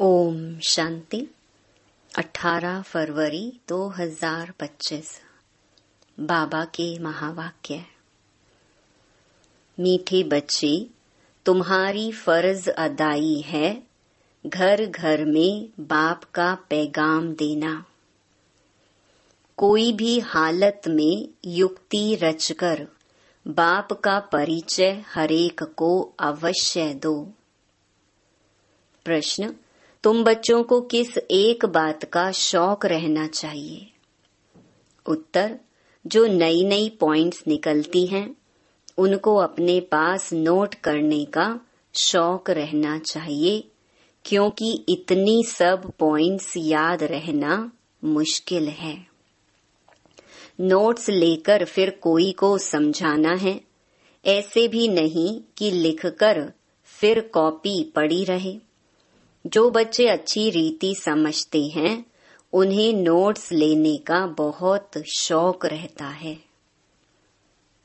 ओम शांति। 18 फरवरी 2025। बाबा के महावाक्य। मीठे बच्चे, तुम्हारी फर्ज अदाई है घर घर में बाप का पैगाम देना। कोई भी हालत में युक्ति रचकर बाप का परिचय हरेक को अवश्य दो। प्रश्न: तुम बच्चों को किस एक बात का शौक रहना चाहिए? उत्तर: जो नई नई पॉइंट्स निकलती हैं उनको अपने पास नोट करने का शौक रहना चाहिए, क्योंकि इतनी सब पॉइंट्स याद रहना मुश्किल है। नोट्स लेकर फिर कोई को समझाना है, ऐसे भी नहीं कि लिखकर फिर कॉपी पड़ी रहे। जो बच्चे अच्छी रीति समझते हैं उन्हें नोट्स लेने का बहुत शौक रहता है।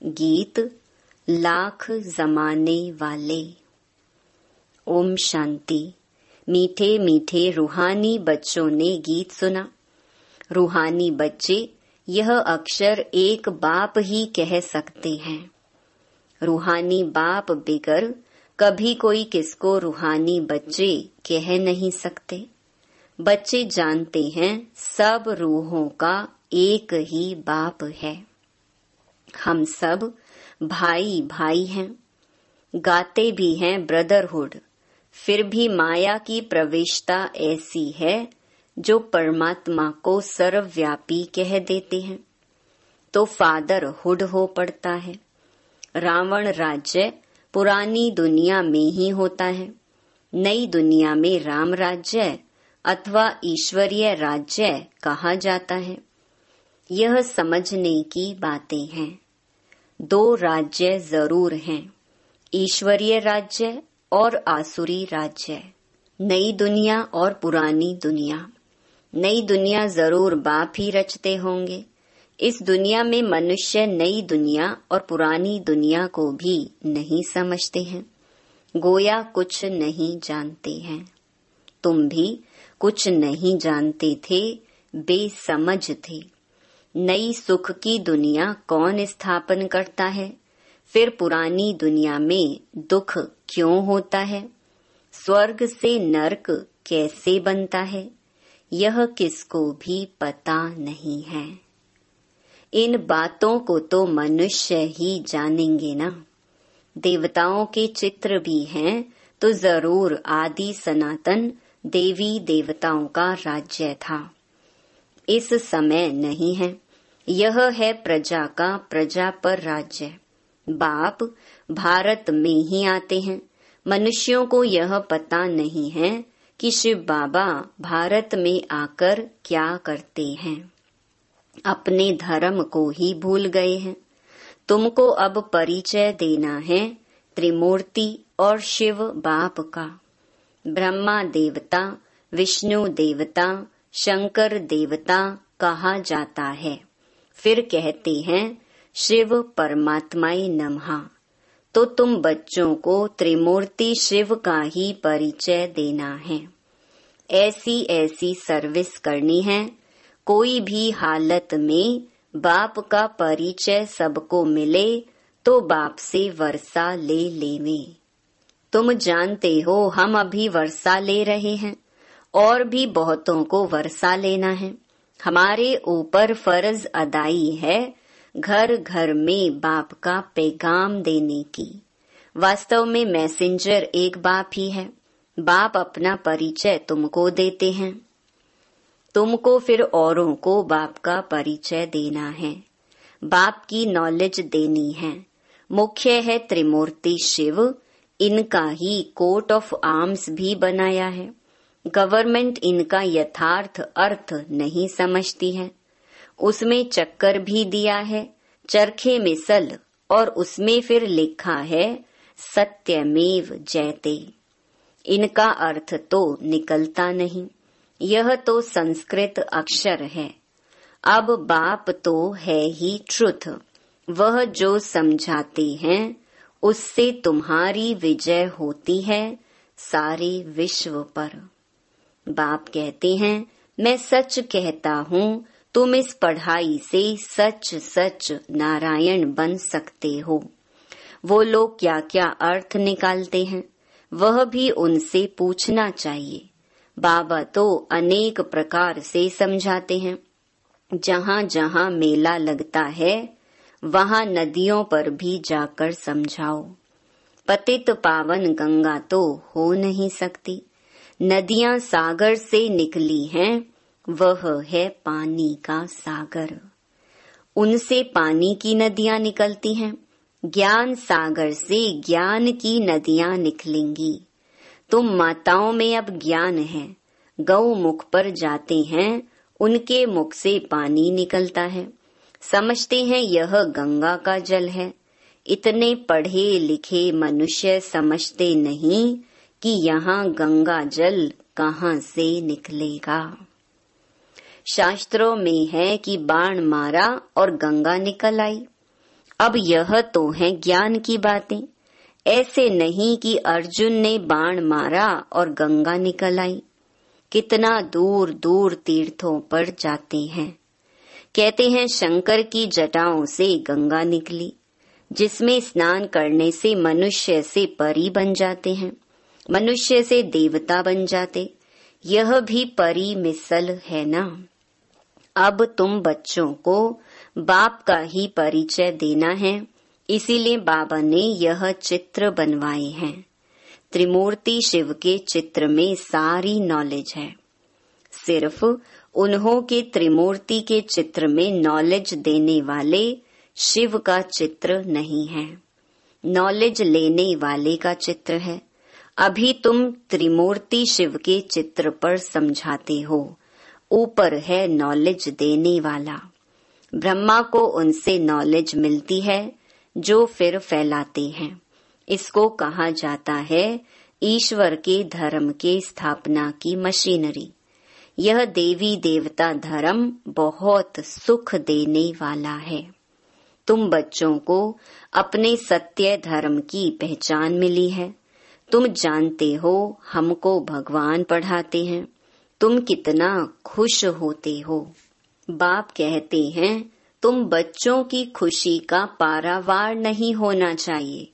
गीत लाख जमाने वाले। ओम शांति। मीठे मीठे रूहानी बच्चों ने गीत सुना। रूहानी बच्चे यह अक्षर एक बाप ही कह सकते हैं। रूहानी बाप बिगर कभी कोई किसको रूहानी बच्चे कह नहीं सकते। बच्चे जानते हैं सब रूहों का एक ही बाप है। हम सब भाई भाई हैं, गाते भी हैं ब्रदरहुड। फिर भी माया की प्रविष्टता ऐसी है जो परमात्मा को सर्वव्यापी कह देते हैं, तो फादरहुड हो पड़ता है। रावण राज्य पुरानी दुनिया में ही होता है, नई दुनिया में राम राज्य अथवा ईश्वरीय राज्य कहा जाता है। यह समझने की बातें हैं। दो राज्य जरूर हैं, ईश्वरीय राज्य और आसुरी राज्य। नई दुनिया और पुरानी दुनिया। नई दुनिया जरूर बाप ही रचते होंगे। इस दुनिया में मनुष्य नई दुनिया और पुरानी दुनिया को भी नहीं समझते हैं, गोया कुछ नहीं जानते हैं। तुम भी कुछ नहीं जानते थे, बेसमझ थे। नई सुख की दुनिया कौन स्थापन करता है? फिर पुरानी दुनिया में दुख क्यों होता है? स्वर्ग से नरक कैसे बनता है? यह किसको भी पता नहीं है। इन बातों को तो मनुष्य ही जानेंगे ना। देवताओं के चित्र भी हैं तो जरूर आदि सनातन देवी देवताओं का राज्य था। इस समय नहीं है। यह है प्रजा का प्रजा पर राज्य। बाप भारत में ही आते हैं। मनुष्यों को यह पता नहीं है कि शिव बाबा भारत में आकर क्या करते हैं। अपने धर्म को ही भूल गए हैं। तुमको अब परिचय देना है त्रिमूर्ति और शिव बाप का। ब्रह्मा देवता, विष्णु देवता, शंकर देवता कहा जाता है। फिर कहते हैं शिव परमात्माय नमः। तो तुम बच्चों को त्रिमूर्ति शिव का ही परिचय देना है। ऐसी ऐसी सर्विस करनी है। कोई भी हालत में बाप का परिचय सबको मिले तो बाप से वर्षा ले लेवे। तुम जानते हो हम अभी वर्षा ले रहे हैं और भी बहुतों को वर्षा लेना है। हमारे ऊपर फर्ज अदाई है घर घर में बाप का पैगाम देने की। वास्तव में मैसेंजर एक बाप ही है। बाप अपना परिचय तुमको देते हैं, तुमको फिर औरों को बाप का परिचय देना है। बाप की नॉलेज देनी है। मुख्य है त्रिमूर्ति शिव। इनका ही कोट ऑफ आर्म्स भी बनाया है। गवर्नमेंट इनका यथार्थ अर्थ नहीं समझती है। उसमें चक्कर भी दिया है, चरखे में सल, और उसमें फिर लिखा है सत्यमेव जयते। इनका अर्थ तो निकलता नहीं। यह तो संस्कृत अक्षर है। अब बाप तो है ही ट्रुथ। वह जो समझाते हैं उससे तुम्हारी विजय होती है सारे विश्व पर। बाप कहते हैं, मैं सच कहता हूँ, तुम इस पढ़ाई से सच सच नारायण बन सकते हो। वो लोग क्या क्या अर्थ निकालते हैं वह भी उनसे पूछना चाहिए। बाबा तो अनेक प्रकार से समझाते हैं। जहाँ जहाँ मेला लगता है वहाँ नदियों पर भी जाकर समझाओ। पतित पावन गंगा तो हो नहीं सकती। नदियाँ सागर से निकली हैं, वह है पानी का सागर। उनसे पानी की नदियाँ निकलती हैं। ज्ञान सागर से ज्ञान की नदियाँ निकलेंगी। तुम माताओं में अब ज्ञान है। गौ मुख पर जाते हैं, उनके मुख से पानी निकलता है। समझते हैं यह गंगा का जल है। इतने पढ़े लिखे मनुष्य समझते नहीं कि यहाँ गंगा जल कहाँ से निकलेगा। शास्त्रों में है कि बाण मारा और गंगा निकल आई। अब यह तो है ज्ञान की बातें। ऐसे नहीं कि अर्जुन ने बाण मारा और गंगा निकल आई। कितना दूर दूर तीर्थों पर जाते हैं। कहते हैं शंकर की जटाओं से गंगा निकली, जिसमें स्नान करने से मनुष्य से परी बन जाते हैं, मनुष्य से देवता बन जाते। यह भी परी मिसल है ना। अब तुम बच्चों को बाप का ही परिचय देना है, इसीलिए बाबा ने यह चित्र बनवाए हैं। त्रिमूर्ति शिव के चित्र में सारी नॉलेज है। सिर्फ उन्हों के त्रिमूर्ति के चित्र में नॉलेज देने वाले शिव का चित्र नहीं है, नॉलेज लेने वाले का चित्र है। अभी तुम त्रिमूर्ति शिव के चित्र पर समझाते हो, ऊपर है नॉलेज देने वाला। ब्रह्मा को उनसे नॉलेज मिलती है जो फिर फैलाते हैं। इसको कहा जाता है ईश्वर के धर्म के स्थापना की मशीनरी। यह देवी देवता धर्म बहुत सुख देने वाला है। तुम बच्चों को अपने सत्य धर्म की पहचान मिली है। तुम जानते हो हमको भगवान पढ़ाते हैं। तुम कितना खुश होते हो। बाप कहते हैं तुम बच्चों की खुशी का पारावार नहीं होना चाहिए,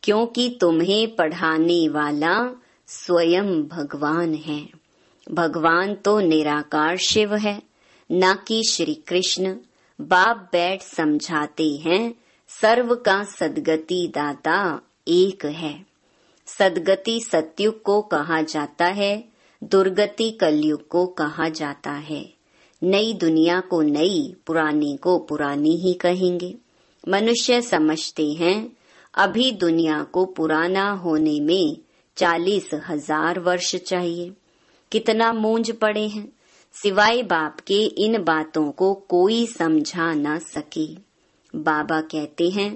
क्योंकि तुम्हें पढ़ाने वाला स्वयं भगवान है। भगवान तो निराकार शिव है, न कि श्री कृष्ण। बाप बैठ समझाते हैं सर्व का सद्गति दाता एक है। सद्गति सतयुग को कहा जाता है, दुर्गति कलयुग को कहा जाता है। नई दुनिया को नई, पुरानी को पुरानी ही कहेंगे। मनुष्य समझते हैं अभी दुनिया को पुराना होने में 40,000 वर्ष चाहिए। कितना मूंझ पड़े हैं। सिवाय बाप के इन बातों को कोई समझा न सके। बाबा कहते हैं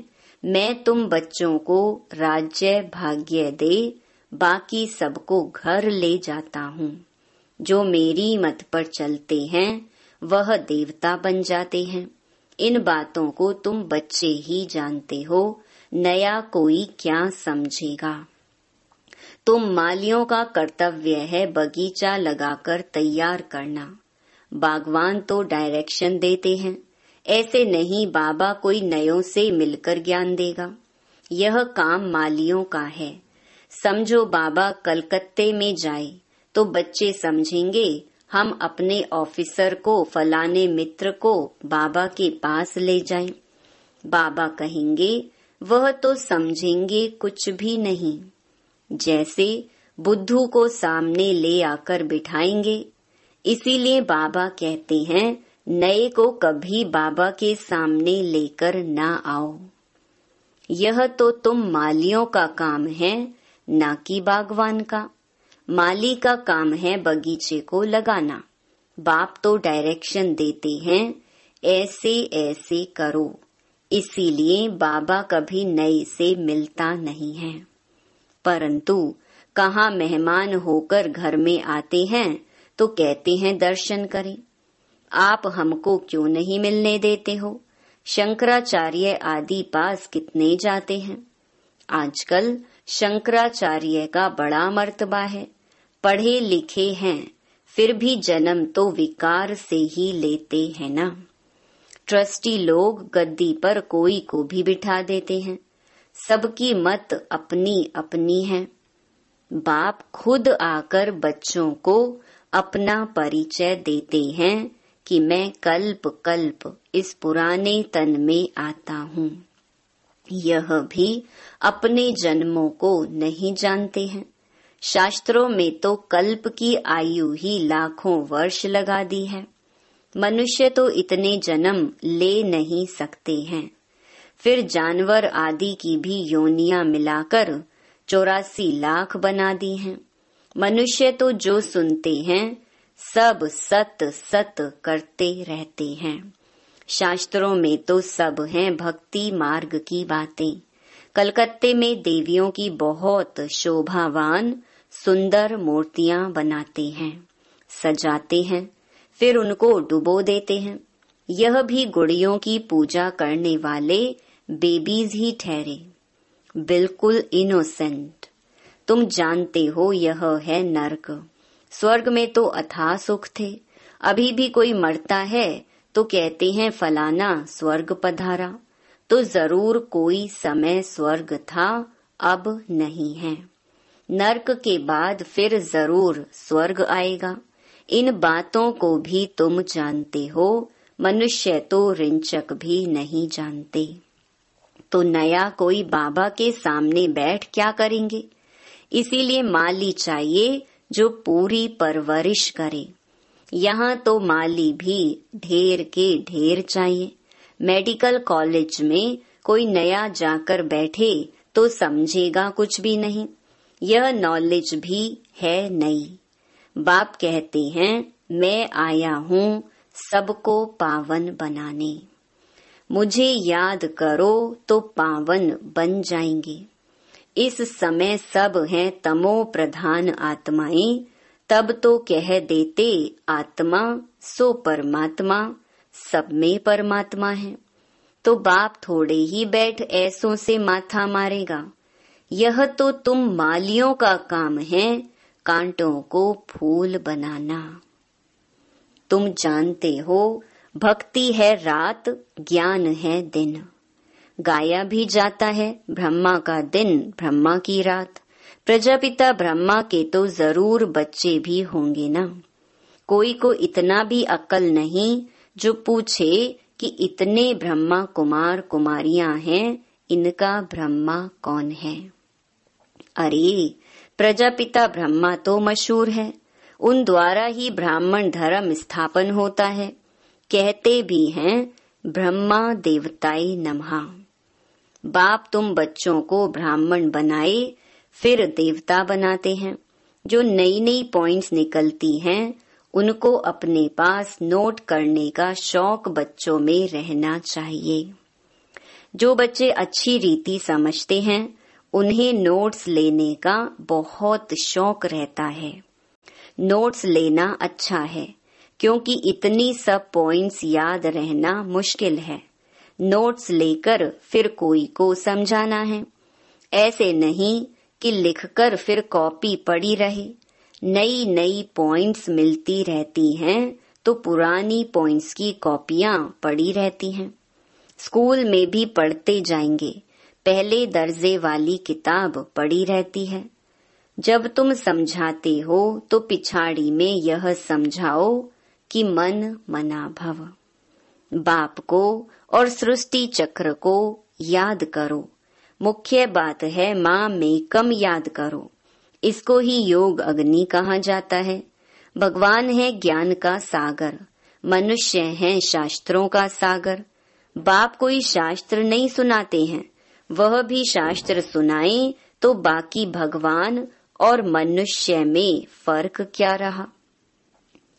मैं तुम बच्चों को राज्य भाग्य दे, बाकी सबको घर ले जाता हूँ। जो मेरी मत पर चलते हैं वह देवता बन जाते हैं। इन बातों को तुम बच्चे ही जानते हो, नया कोई क्या समझेगा। तुम मालियों का कर्तव्य है बगीचा लगाकर तैयार करना। बागवान तो डायरेक्शन देते हैं। ऐसे नहीं बाबा कोई नयों से मिलकर ज्ञान देगा। यह काम मालियों का है। समझो बाबा कलकत्ते में जाए तो बच्चे समझेंगे हम अपने ऑफिसर को, फलाने मित्र को बाबा के पास ले जाएं। बाबा कहेंगे वह तो समझेंगे कुछ भी नहीं। जैसे बुद्धू को सामने ले आकर बिठाएंगे, इसीलिए बाबा कहते हैं नए को कभी बाबा के सामने लेकर ना आओ। यह तो तुम मालियों का काम है, ना कि बागवान का। माली का काम है बगीचे को लगाना। बाप तो डायरेक्शन देते हैं ऐसे ऐसे करो। इसीलिए बाबा कभी नए से मिलता नहीं है। परंतु कहाँ मेहमान होकर घर में आते हैं तो कहते हैं दर्शन करें। आप हमको क्यों नहीं मिलने देते हो? शंकराचार्य आदि पास कितने जाते हैं। आजकल शंकराचार्य का बड़ा मर्तबा है, पढ़े लिखे हैं, फिर भी जन्म तो विकार से ही लेते हैं ना। ट्रस्टी लोग गद्दी पर कोई को भी बिठा देते हैं, सबकी मत अपनी अपनी है। बाप खुद आकर बच्चों को अपना परिचय देते हैं कि मैं कल्प कल्प इस पुराने तन में आता हूँ। यह भी अपने जन्मों को नहीं जानते हैं। शास्त्रों में तो कल्प की आयु ही लाखों वर्ष लगा दी है। मनुष्य तो इतने जन्म ले नहीं सकते हैं। फिर जानवर आदि की भी योनियां मिलाकर 84 लाख बना दी हैं। मनुष्य तो जो सुनते हैं सब सत सत करते रहते हैं। शास्त्रों में तो सब हैं भक्ति मार्ग की बातें। कलकत्ते में देवियों की बहुत शोभावान सुंदर मूर्तियां बनाते हैं, सजाते हैं, फिर उनको डुबो देते हैं। यह भी गुड़ियों की पूजा करने वाले बेबीज ही ठहरे, बिल्कुल इनोसेंट। तुम जानते हो यह है नर्क। स्वर्ग में तो अथाह सुख थे। अभी भी कोई मरता है तो कहते हैं फलाना स्वर्ग पधारा, तो जरूर कोई समय स्वर्ग था, अब नहीं है। नर्क के बाद फिर जरूर स्वर्ग आएगा। इन बातों को भी तुम जानते हो, मनुष्य तो रिंचक भी नहीं जानते। तो नया कोई बाबा के सामने बैठ क्या करेंगे? इसीलिए माली चाहिए जो पूरी परवरिश करे। यहाँ तो माली भी ढेर के ढेर चाहिए। मेडिकल कॉलेज में कोई नया जाकर बैठे तो समझेगा कुछ भी नहीं। यह नॉलेज भी है नई। बाप कहते हैं मैं आया हूँ सबको पावन बनाने। मुझे याद करो तो पावन बन जाएंगे। इस समय सब हैं तमो प्रधान आत्माएं, तब तो कह देते आत्मा सो परमात्मा, सब में परमात्मा है। तो बाप थोड़े ही बैठ ऐसों से माथा मारेगा। यह तो तुम मालियों का काम है, कांटों को फूल बनाना। तुम जानते हो भक्ति है रात, ज्ञान है दिन। गाया भी जाता है ब्रह्मा का दिन, ब्रह्मा की रात। प्रजापिता ब्रह्मा के तो जरूर बच्चे भी होंगे ना। कोई को इतना भी अक्ल नहीं जो पूछे कि इतने ब्रह्मा कुमार कुमारियां हैं, इनका ब्रह्मा कौन है? अरे प्रजापिता ब्रह्मा तो मशहूर है, उन द्वारा ही ब्राह्मण धर्म स्थापन होता है। कहते भी हैं ब्रह्मा देवताय नमः। बाप तुम बच्चों को ब्राह्मण बनाए फिर देवता बनाते हैं। जो नई नई पॉइंट्स निकलती हैं उनको अपने पास नोट करने का शौक बच्चों में रहना चाहिए। जो बच्चे अच्छी रीति समझते हैं उन्हें नोट्स लेने का बहुत शौक रहता है। नोट्स लेना अच्छा है क्योंकि इतनी सब पॉइंट्स याद रहना मुश्किल है। नोट्स लेकर फिर कोई को समझाना है। ऐसे नहीं कि लिखकर फिर कॉपी पड़ी रहे। नई नई पॉइंट्स मिलती रहती हैं तो पुरानी पॉइंट्स की कॉपियां पड़ी रहती हैं। स्कूल में भी पढ़ते जाएंगे, पहले दर्जे वाली किताब पड़ी रहती है। जब तुम समझाते हो तो पिछाड़ी में यह समझाओ कि मन मना भव। बाप को और सृष्टि चक्र को याद करो। मुख्य बात है माँ मेकम याद करो। इसको ही योग अग्नि कहा जाता है। भगवान है ज्ञान का सागर, मनुष्य है शास्त्रों का सागर। बाप कोई शास्त्र नहीं सुनाते हैं, वह भी शास्त्र सुनाए तो बाकी भगवान और मनुष्य में फर्क क्या रहा?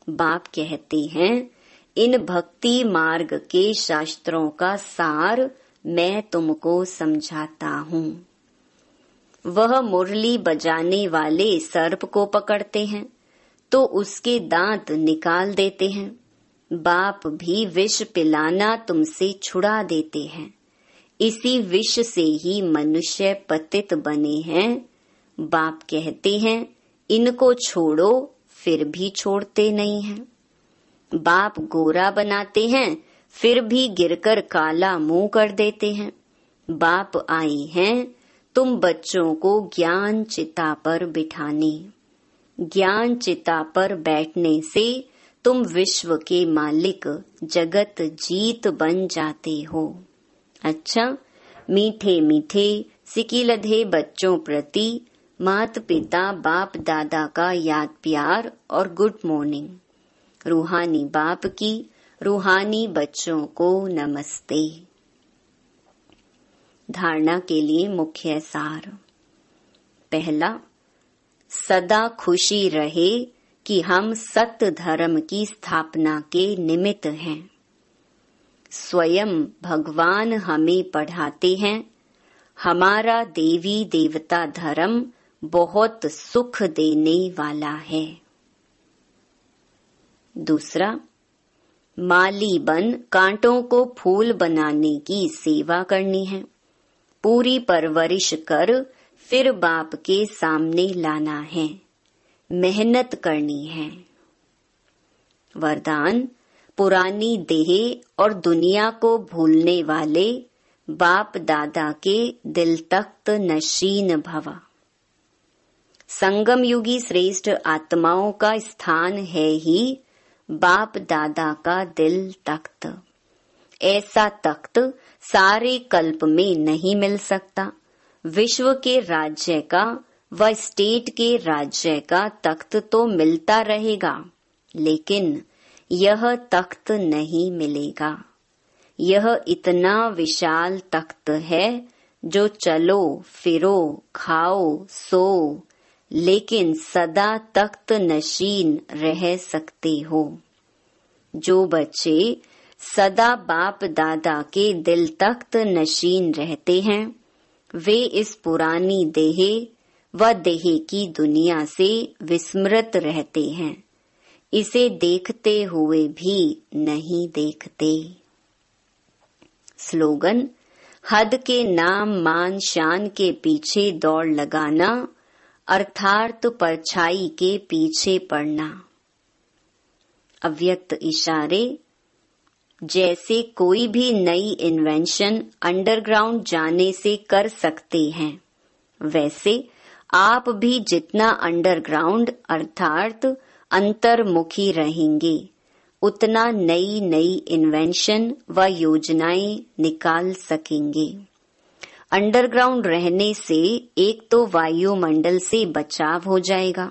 बाप कहते हैं इन भक्ति मार्ग के शास्त्रों का सार मैं तुमको समझाता हूँ। वह मुरली बजाने वाले सर्प को पकड़ते हैं तो उसके दांत निकाल देते हैं। बाप भी विष पिलाना तुमसे छुड़ा देते हैं। इसी विष से ही मनुष्य पतित बने हैं। बाप कहते हैं इनको छोड़ो फिर भी छोड़ते नहीं हैं। बाप गोरा बनाते हैं, फिर भी गिरकर काला मुंह कर देते हैं। बाप आए हैं तुम बच्चों को ज्ञान चिता पर बिठाने। ज्ञान चिता पर बैठने से तुम विश्व के मालिक जगत जीत बन जाते हो। अच्छा, मीठे मीठे सिकिलधे बच्चों प्रति मात पिता बाप दादा का याद प्यार और गुड मॉर्निंग। रूहानी बाप की रूहानी बच्चों को नमस्ते। धारणा के लिए मुख्य सार। पहला, सदा खुशी रहे कि हम सत्य धर्म की स्थापना के निमित्त हैं। स्वयं भगवान हमें पढ़ाते हैं, हमारा देवी देवता धर्म बहुत सुख देने वाला है। दूसरा, माली बन कांटों को फूल बनाने की सेवा करनी है। पूरी परवरिश कर फिर बाप के सामने लाना है, मेहनत करनी है। वरदान, पुरानी देह और दुनिया को भूलने वाले बाप दादा के दिल तख्त नशीन भवा। संगम युगी श्रेष्ठ आत्माओं का स्थान है ही बाप दादा का दिल तख्त। ऐसा तख्त सारे कल्प में नहीं मिल सकता। विश्व के राज्य का व स्टेट के राज्य का तख्त तो मिलता रहेगा, लेकिन यह तख्त नहीं मिलेगा। यह इतना विशाल तख्त है जो चलो फिरो खाओ सो, लेकिन सदा तख्त नशीन रह सकते हो। जो बच्चे सदा बाप दादा के दिल तख्त नशीन रहते हैं, वे इस पुरानी देह व देह की दुनिया से विस्मृत रहते हैं। इसे देखते हुए भी नहीं देखते। स्लोगन, हद के नाम मान शान के पीछे दौड़ लगाना अर्थात परछाई के पीछे पड़ना। अव्यक्त इशारे, जैसे कोई भी नई इन्वेंशन अंडरग्राउंड जाने से कर सकते हैं, वैसे आप भी जितना अंडरग्राउंड अर्थात अंतर्मुखी रहेंगे, उतना नई नई इन्वेंशन व योजनाएं निकाल सकेंगे। अंडरग्राउंड रहने से एक तो वायुमंडल से बचाव हो जाएगा,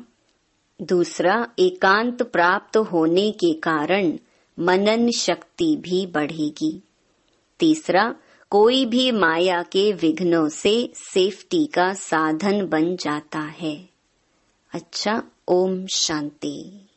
दूसरा एकांत प्राप्त होने के कारण मनन शक्ति भी बढ़ेगी, तीसरा कोई भी माया के विघ्नों से सेफ्टी का साधन बन जाता है। अच्छा, ओम शांति।